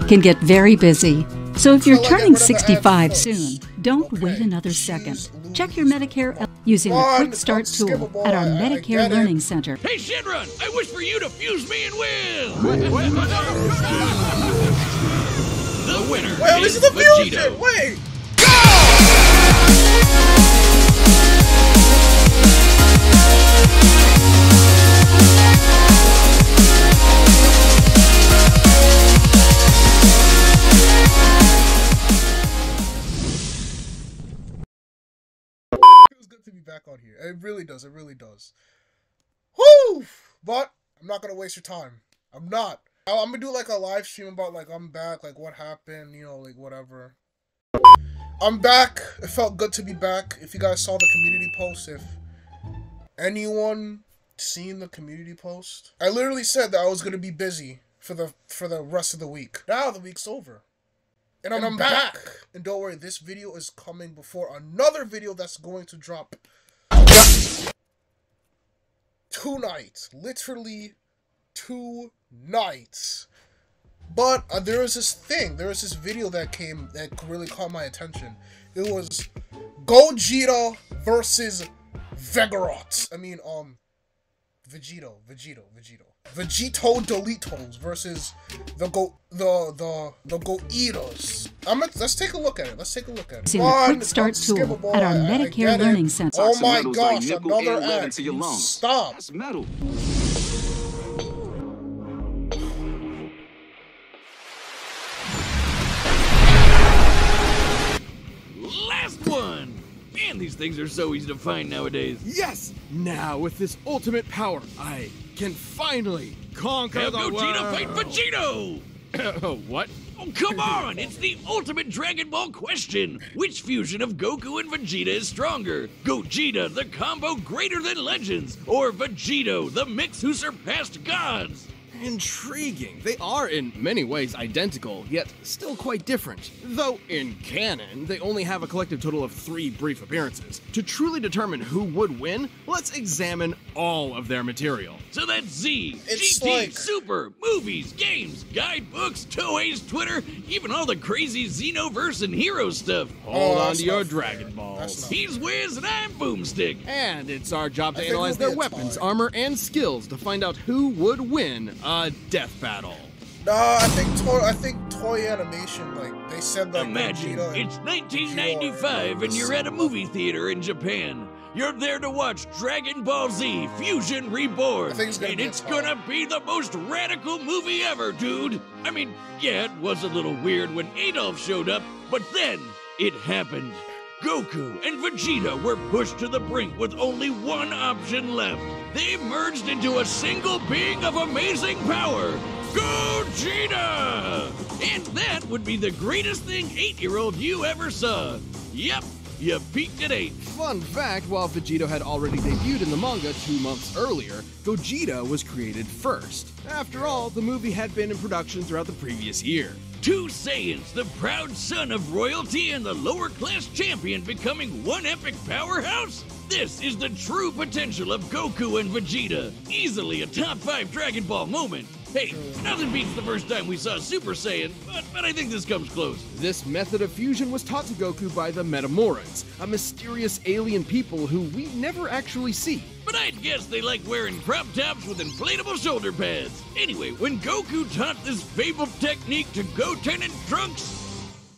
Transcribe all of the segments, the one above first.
can get very busy. So if you're turning 65 soon, don't wait another second. Check your Medicare using the Quick Start tool at our Medicare Learning Center. Hey, Shinrun, I wish for you to fuse me and win! The winner is Vegito. Wait! To be back on here. It really does. It really does. Whoo! But I'm not gonna waste your time. I'm not. I'm gonna do like a live stream about like I'm back, like what happened, you know, like whatever. I'm back. It felt good to be back. If you guys saw the community post, if anyone seen the community post, I literally said that I was gonna be busy for the rest of the week. Now the week's over. And I'm back! And don't worry, this video is coming before another video that's going to drop tonight. Literally 2 nights. But there was this video that really caught my attention. It was Gogeta versus Vegito. Vegito Deletos versus the Gogetas. Let's take a look at it. Using the Quick Start tool at our Medicare Learning Center. Oh my gosh, another ad. Stop. That's metal. Last one! Man, these things are so easy to find nowadays. Yes! Now, with this ultimate power, I can finally conquer the world! Gogeta fight Vegito! What? Oh, come on! It's the ultimate Dragon Ball question! Which fusion of Goku and Vegeta is stronger? Gogeta, the combo greater than legends, or Vegito, the mix who surpassed gods? Intriguing. They are in many ways identical, yet still quite different. Though in canon, they only have a collective total of 3 brief appearances. To truly determine who would win, let's examine all of their material. So that's Z, It's GT, like... Super, movies, games, guidebooks, Toei's Twitter, even all the crazy Xenoverse and hero stuff. Hold on that's to your not Dragon fair. Balls. That's not He's Wiz and I'm Boomstick. And it's our job to I think analyze we'll their be a weapons, tie. armor, and skills to find out who would win a death battle. Nah, I think Toy Animation, like, they said that Imagine, Vegeta and it's 1995 and you're at a movie theater in Japan. You're there to watch Dragon Ball Z Fusion Reborn, I think it's gonna and be a it's tie. gonna be the most radical movie ever, dude. I mean, yeah, it was a little weird when Adolf showed up, but then it happened. Goku and Vegeta were pushed to the brink with only one option left. They merged into a single being of amazing power, Gogeta! And that would be the greatest thing 8-year-old you ever saw. Yep, you peaked at 8. Fun fact, while Vegito had already debuted in the manga 2 months earlier, Gogeta was created first. After all, the movie had been in production throughout the previous year. 2 Saiyans, the proud son of royalty and the lower-class champion becoming one epic powerhouse? This is the true potential of Goku and Vegeta. Easily a top 5 Dragon Ball moment. Hey, nothing beats the first time we saw Super Saiyan, but I think this comes close. This method of fusion was taught to Goku by the Metamorans, a mysterious alien people who we never actually see. But I'd guess they like wearing crop tops with inflatable shoulder pads. Anyway, when Goku taught this fabled technique to Goten and Trunks,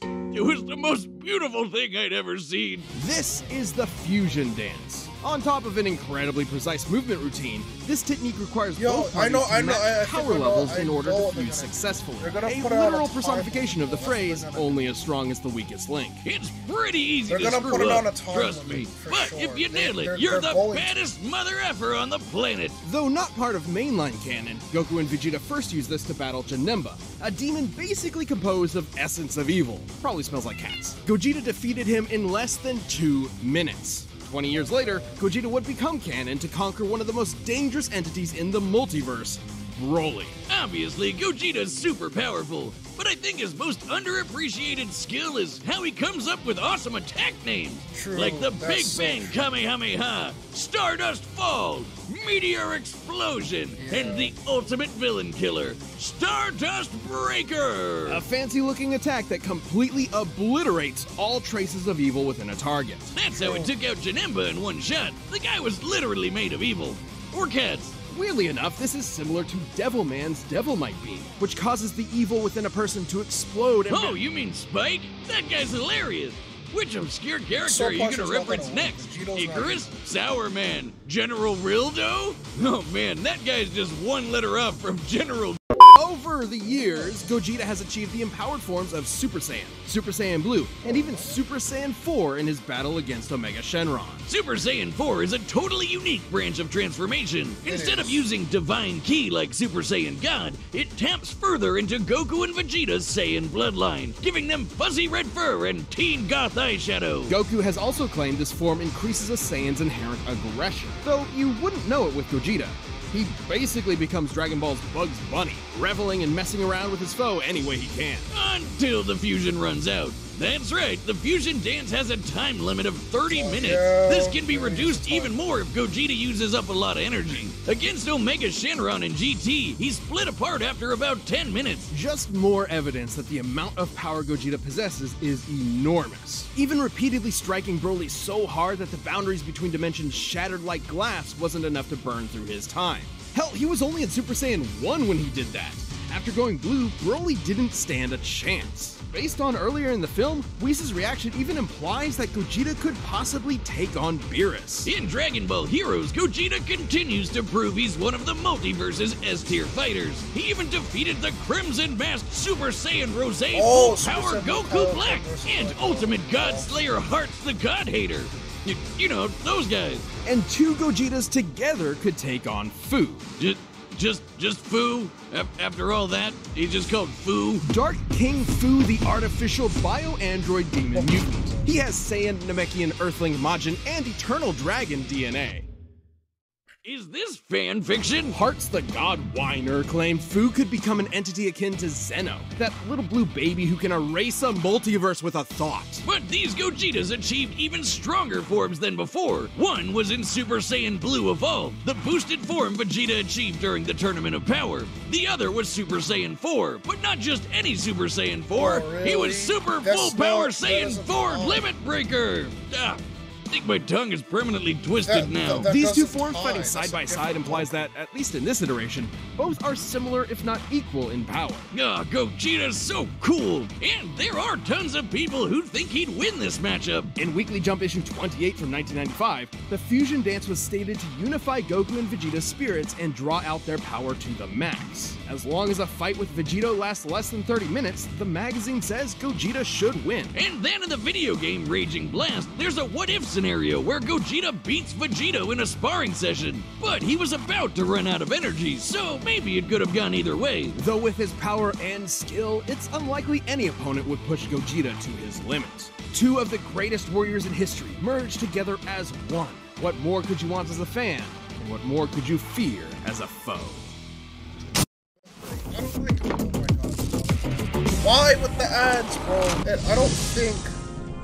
it was the most beautiful thing I'd ever seen. This is the fusion dance. On top of an incredibly precise movement routine, this technique requires both parties to match power levels in order to fuse successfully. A literal personification of the phrase, only as strong as the weakest link. It's pretty easy They're to gonna screw put it up, on a time trust limit, me. for But sure. if you nail it, They're you're the going to. baddest mother effer on the planet. Though not part of mainline canon, Goku and Vegeta first used this to battle Janemba, a demon basically composed of essence of evil. Probably smells like cats. Gogeta defeated him in less than 2 minutes. 20 years later, Gogeta would become canon to conquer one of the most dangerous entities in the multiverse, Broly. Obviously, Gogeta's super powerful, but I think his most underappreciated skill is how he comes up with awesome attack names. True, like the Big so Bang Kamehameha, Stardust Fall, Meteor Explosion, and the ultimate villain killer, Stardust Breaker! A fancy-looking attack that completely obliterates all traces of evil within a target. That's how it took out Janemba in one shot. The guy was literally made of evil. Or cats. Weirdly enough, this is similar to Devilman's Devilmite Beam, which causes the evil within a person to explode and— Oh, you mean Spike? That guy's hilarious! Which obscure character are you gonna reference next? Icarus? Sour Man? General Rildo? Oh man, that guy's just one letter up from General. Over the years, Gogeta has achieved the empowered forms of Super Saiyan, Super Saiyan Blue, and even Super Saiyan 4 in his battle against Omega Shenron. Super Saiyan 4 is a totally unique branch of transformation. Instead of using Divine Ki like Super Saiyan God, it taps further into Goku and Vegeta's Saiyan bloodline, giving them fuzzy red fur and teen goth eyeshadow. Goku has also claimed this form increases a Saiyan's inherent aggression, though you wouldn't know it with Gogeta. He basically becomes Dragon Ball's Bugs Bunny, reveling and messing around with his foe any way he can. Until the fusion runs out. That's right, the fusion dance has a time limit of 30 minutes. This can be reduced even more if Gogeta uses up a lot of energy. Against Omega Shenron in GT, he split apart after about 10 minutes. Just more evidence that the amount of power Gogeta possesses is enormous. Even repeatedly striking Broly so hard that the boundaries between dimensions shattered like glass wasn't enough to burn through his time. Hell, he was only in Super Saiyan 1 when he did that. After going blue, Broly didn't stand a chance. Based on earlier in the film, Whis' reaction even implies that Gogeta could possibly take on Beerus. In Dragon Ball Heroes, Gogeta continues to prove he's one of the multiverse's S-tier fighters. He even defeated the Crimson Masked Super Saiyan Rose Full Power Goku Black and Ultimate God Slayer Hearts the God Hater. You know, those guys. And two Gogetas together could take on Fu. Just Fu? After all that, he's just called Fu? Dark King Fu, the artificial bio-android demon mutant. He has Saiyan, Namekian, Earthling, Majin, and Eternal Dragon DNA. Is this fan fiction? Hearts the God Whiner claimed Fu could become an entity akin to Zeno, that little blue baby who can erase a multiverse with a thought. But these Gogetas achieved even stronger forms than before. One was in Super Saiyan Blue Evolved, the boosted form Vegeta achieved during the Tournament of Power. The other was Super Saiyan 4, but not just any Super Saiyan 4. Oh, really? He was Super Full Power Saiyan 4 Limit Breaker. I think my tongue is permanently twisted now. These two forms fighting side by side implies that, at least in this iteration, both are similar if not equal in power. Gogeta's so cool! And there are tons of people who think he'd win this matchup. In Weekly Jump issue 28 from 1995, the fusion dance was stated to unify Goku and Vegeta's spirits and draw out their power to the max. As long as a fight with Vegito lasts less than 30 minutes, the magazine says Gogeta should win. And then in the video game Raging Blast, there's a what-if scenario where Gogeta beats Vegito in a sparring session, but he was about to run out of energy, so maybe it could have gone either way. Though with his power and skill, it's unlikely any opponent would push Gogeta to his limit. Two of the greatest warriors in history merged together as one. What more could you want as a fan? And what more could you fear as a foe? Why with the ads, bro? I don't think...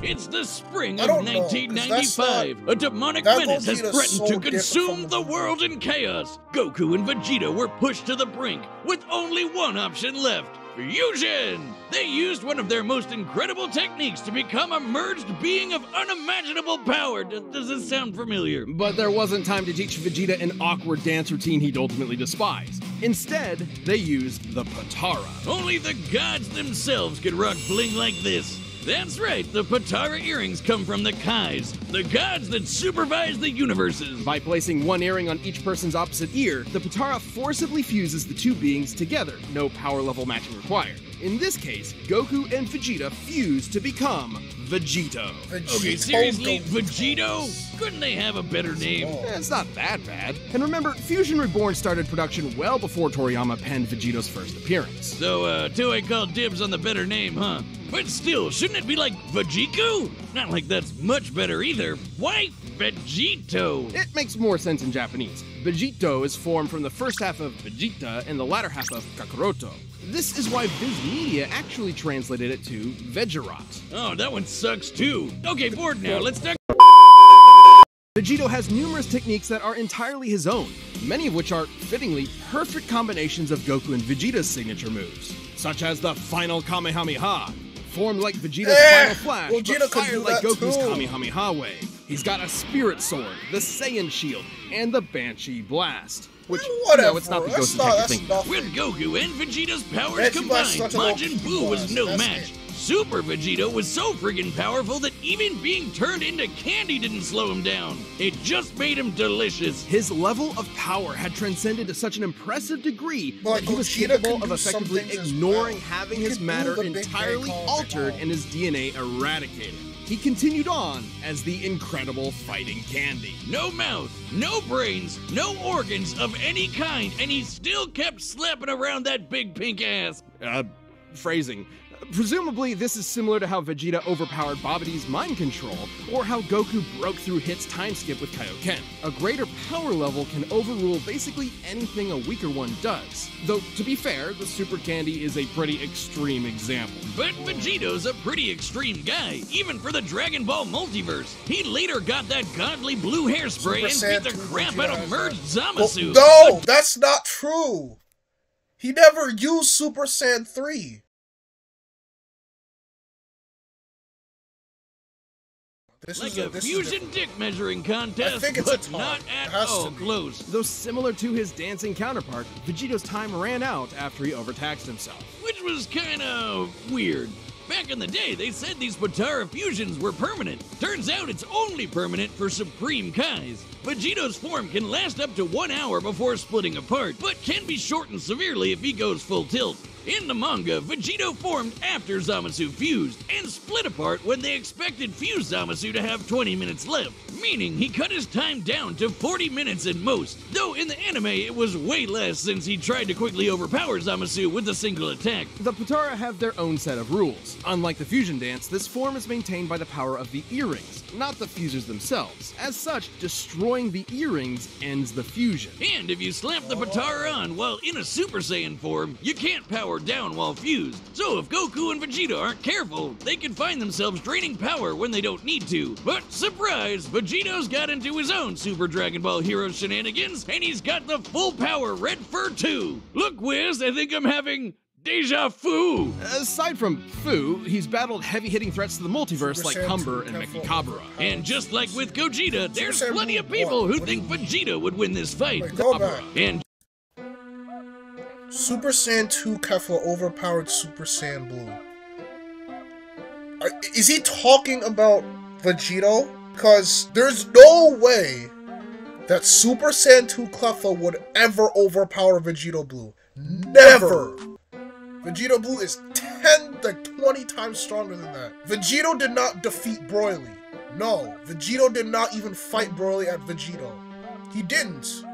It's the spring of 1995. A demonic menace has threatened to consume the world in chaos. Goku and Vegeta were pushed to the brink with only one option left: fusion! They used one of their most incredible techniques to become a merged being of unimaginable power. Does this sound familiar? But there wasn't time to teach Vegeta an awkward dance routine he'd ultimately despise. Instead, they used the Potara. Only the gods themselves could rock bling like this. That's right, the Potara earrings come from the Kais, the gods that supervise the universes. By placing one earring on each person's opposite ear, the Potara forcibly fuses the two beings together, no power level matching required. In this case, Goku and Vegeta fuse to become Vegito. Okay, seriously, Vegito? Couldn't they have a better name? It's not that bad. And remember, Fusion Reborn started production well before Toriyama penned Vegito's first appearance. So, Toei called dibs on the better name, huh? But still, shouldn't it be like Vegito? Not like that's much better either. Why Vegito? It makes more sense in Japanese. Vegito is formed from the first half of Vegeta and the latter half of Kakaroto. This is why Viz Media actually translated it to Vegerot. Oh, that one sucks too. Okay, bored now. Let's talk. Vegito has numerous techniques that are entirely his own, many of which are, fittingly, perfect combinations of Goku and Vegeta's signature moves, such as the Final Kamehameha, formed like Vegeta's Final Flash, but fired like Goku's Kamehameha way. He's got a Spirit Sword, the Saiyan Shield, and the Banshee Blast. Which, no, it's not the Ghost Attack you think. With Goku and Vegeta's powers combined, Majin Buu was no match. Super Vegito was so friggin' powerful that even being turned into candy didn't slow him down. It just made him delicious. His level of power had transcended to such an impressive degree that he was capable of effectively ignoring having his matter entirely altered and his DNA eradicated. He continued on as the incredible fighting candy. No mouth, no brains, no organs of any kind, and he still kept slapping around that big pink ass. Phrasing. Presumably, this is similar to how Vegeta overpowered Babidi's mind control, or how Goku broke through Hit's time skip with Kaioken. A greater power level can overrule basically anything a weaker one does. Though, to be fair, the Super Candy is a pretty extreme example. But Vegito's a pretty extreme guy, even for the Dragon Ball multiverse. He later got that godly blue hairspray and beat the crap out of merged Zamasu. No, that's not true! He never used Super Saiyan 3. Like a fusion dick measuring contest, but not at all close. Though similar to his dancing counterpart, Vegito's time ran out after he overtaxed himself. Which was kinda weird. Back in the day, they said these Potara fusions were permanent. Turns out it's only permanent for Supreme Kais. Vegito's form can last up to 1 hour before splitting apart, but can be shortened severely if he goes full tilt. In the manga, Vegito formed after Zamasu fused, and split apart when they expected fused Zamasu to have 20 minutes left, meaning he cut his time down to 40 minutes at most, though in the anime it was way less since he tried to quickly overpower Zamasu with a single attack. The Potara have their own set of rules. Unlike the fusion dance, this form is maintained by the power of the earrings, not the fusers themselves. As such, destroying the earrings ends the fusion. And if you slap the Potara on while in a Super Saiyan form, you can't power down while fused. So if Goku and Vegeta aren't careful, they can find themselves draining power when they don't need to. But surprise, Vegito's got into his own Super Dragon Ball Hero shenanigans, and he's got the full power Red Fur too. Look, Wiz, I think I'm having deja vu. Aside from Fu, he's battled heavy-hitting threats to the multiverse like Humber and Mekikabura. And just like with Gogeta, there's plenty of people who think Vegeta would win this fight. And Super Saiyan 2 Kefla overpowered Super Saiyan Blue. Is he talking about Vegito? Because there's no way that Super Saiyan 2 Kefla would ever overpower Vegito Blue. Never! Vegito Blue is 10 to 20 times stronger than that. Vegito did not defeat Broly. No, Vegito did not even fight Broly at Vegito. He didn't.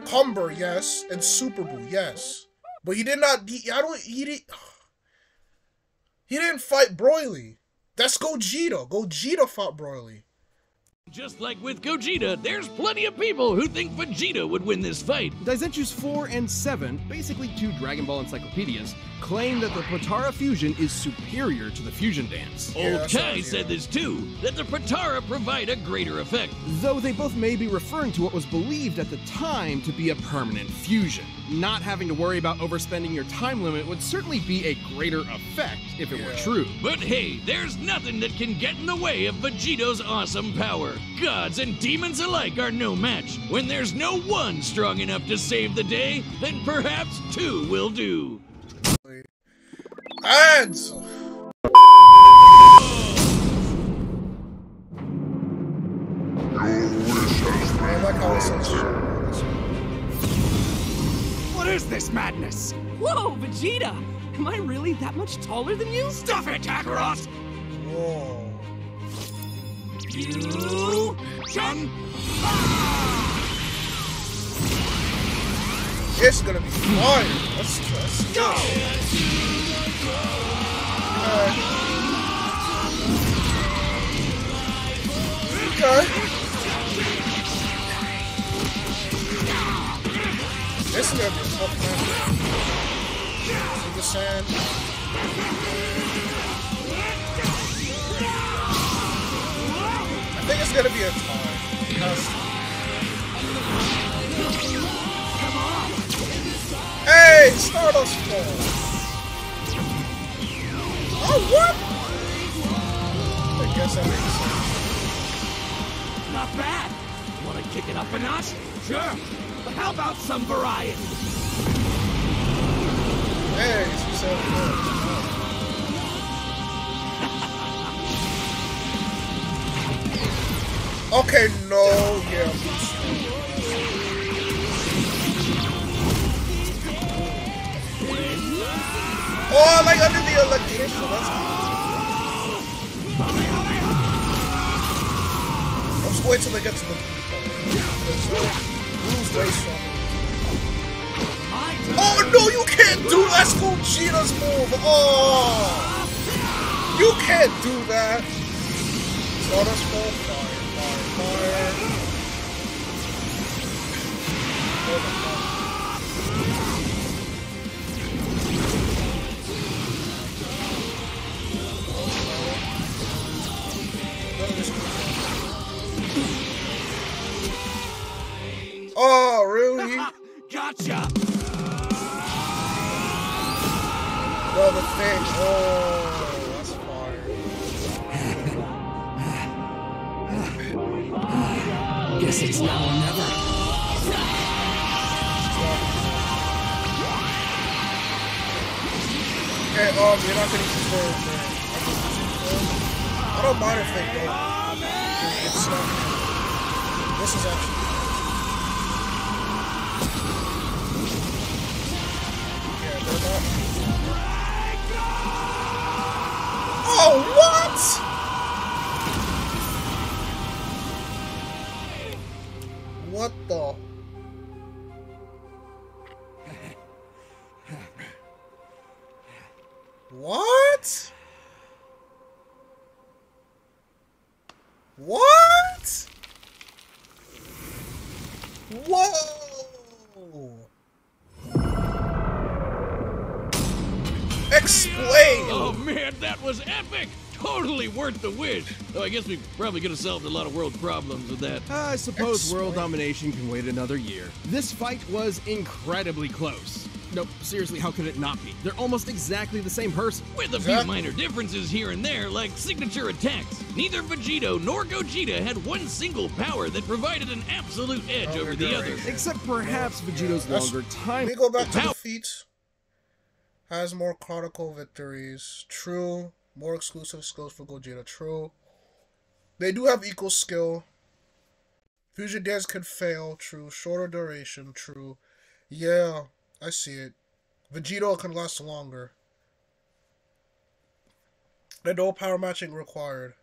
Humber, yes, and Super Buu, yes. But he did not, he didn't fight Broly. That's Gogeta. Gogeta fought Broly. Just like with Gogeta, there's plenty of people who think Vegeta would win this fight. Daizenshus 4 and 7, basically 2 Dragon Ball encyclopedias, claim that the Potara fusion is superior to the fusion dance. Old Kai said this too, that the Potara provide a greater effect. Though they both may be referring to what was believed at the time to be a permanent fusion. Not having to worry about overspending your time limit would certainly be a greater effect if it were true. But hey, there's nothing that can get in the way of Vegito's awesome power. Gods and demons alike are no match. When there's no one strong enough to save the day, then perhaps 2 will do. Ads! What is this madness? Whoa, Vegeta! Am I really that much taller than you? Stuff it, Kakarot! Whoa. You can. It's gonna be fire. Let's go. I think it's gonna be a tie. Hey, Stardust Fall! Oh, what? I guess that makes sense. Not bad. Want to kick it up a notch? Sure. But how about some variety? Hey, she said good. Okay, no, yeah. Oh, like under the electrician, that's cool. Let's wait till they get to the blue's way strong. Oh no, you can't do that! That's Gogeta's move! Oh! You can't do that! Stardust Fall, fire. Oh, really? Gotcha! Well, the thing. Oh, that's fire. Guess it's now or never. Okay, you're not gonna use the I don't mind if they don't. It's not. This is actually. Yeah, they're not. Oh, what? What the? What? What? Whoa! Explain! Oh man, that was epic! Totally worth the win. Though I guess we probably could have solved a lot of world problems with that. I suppose world domination can wait another year. This fight was incredibly close. No, seriously, how could it not be? They're almost exactly the same person. With a few minor differences here and there, like signature attacks. Neither Vegito nor Gogeta had one single power that provided an absolute edge over the other. Except perhaps Vegito's longer time. Let me go back to the feats. Has more chronicle victories. True. More exclusive skills for Gogeta. True. They do have equal skill. Fusion dance can fail. True. Shorter duration. True. Yeah. I see it. Vegito can last longer. And no power matching required.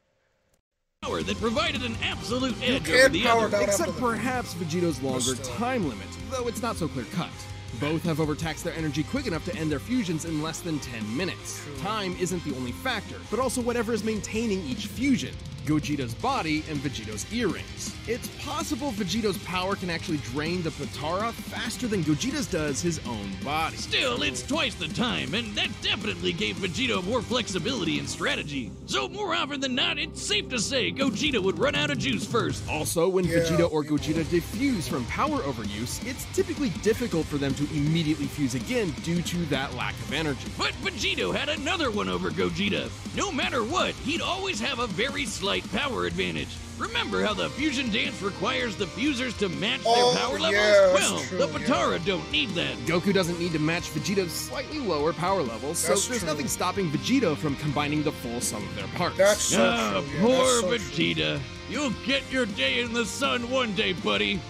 Power that provided an absolute edge over the other. Except perhaps Vegito's longer time limit, though it's not so clear cut. Both have overtaxed their energy quick enough to end their fusions in less than 10 minutes. True. Time isn't the only factor, but also whatever is maintaining each fusion. Gogeta's body and Vegito's earrings. It's possible Vegito's power can actually drain the Potara faster than Gogeta's does his own body. Still, it's twice the time, and that definitely gave Vegito more flexibility and strategy. So more often than not, it's safe to say Gogeta would run out of juice first. Also, when Vegito or Gogeta defuse from power overuse, it's typically difficult for them to immediately fuse again due to that lack of energy. But Vegito had another one over Gogeta. No matter what, he'd always have a very slight power advantage. Remember how the fusion dance requires the fusers to match their power levels? Yeah, well, the Potara don't need that. Goku doesn't need to match Vegito's slightly lower power levels, so there's nothing stopping Vegito from combining the full sum of their parts. That's so true. Poor Vegeta. You'll get your day in the sun one day, buddy.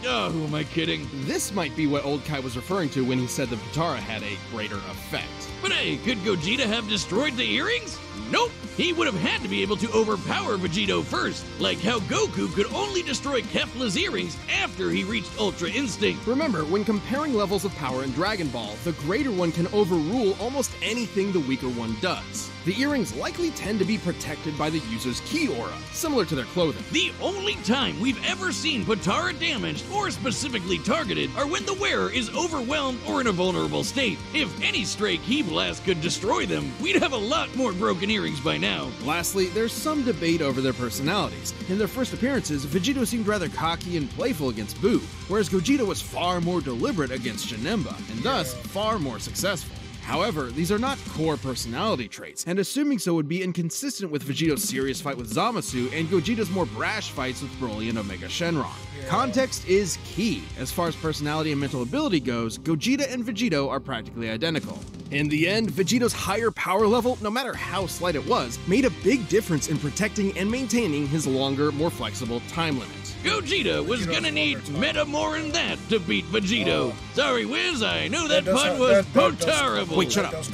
Oh, who am I kidding? This might be what Old Kai was referring to when he said the Potara had a greater effect. But hey, could Gogeta have destroyed the earrings? Nope! He would have had to be able to overpower Vegito first, like how Goku could only destroy Kefla's earrings after he reached Ultra Instinct. Remember, when comparing levels of power in Dragon Ball, the greater one can overrule almost anything the weaker one does. The earrings likely tend to be protected by the user's ki aura, similar to their clothing. The only time we've ever seen Potara damaged or specifically targeted are when the wearer is overwhelmed or in a vulnerable state. If any stray ki blast could destroy them, we'd have a lot more broken earrings by now. Lastly, there's some debate over their personalities. In their first appearances, Vegito seemed rather cocky and playful against Boo, whereas Gogeta was far more deliberate against Janemba, and thus far more successful. However, these are not core personality traits, and assuming so would be inconsistent with Vegito's serious fight with Zamasu and Gogeta's more brash fights with Broly and Omega Shenron. Context is key. As far as personality and mental ability goes, Gogeta and Vegito are practically identical. In the end, Vegito's higher power level, no matter how slight it was, made a big difference in protecting and maintaining his longer, more flexible time limit. Gogeta was gonna need meta more than that to beat Vegito. Sorry, Wiz, I know that pun was terrible. Wait, shut up.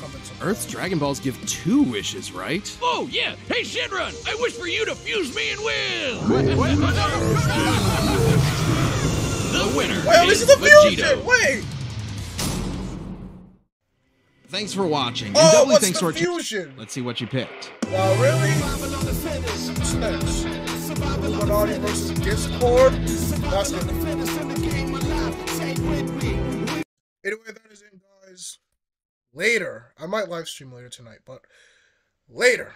Earth's Dragon Balls give 2 wishes, right? Oh, yeah. Hey, Shenron, I wish for you to fuse me and Wiz. The winner is Vegito. Wait! Thanks for watching. And doubly thanks to our fusion? Let's see what you picked. Really? What's next? Illuminati versus Discord? That's it. Anyway, that is it, guys. Later. I might live stream later tonight, but later.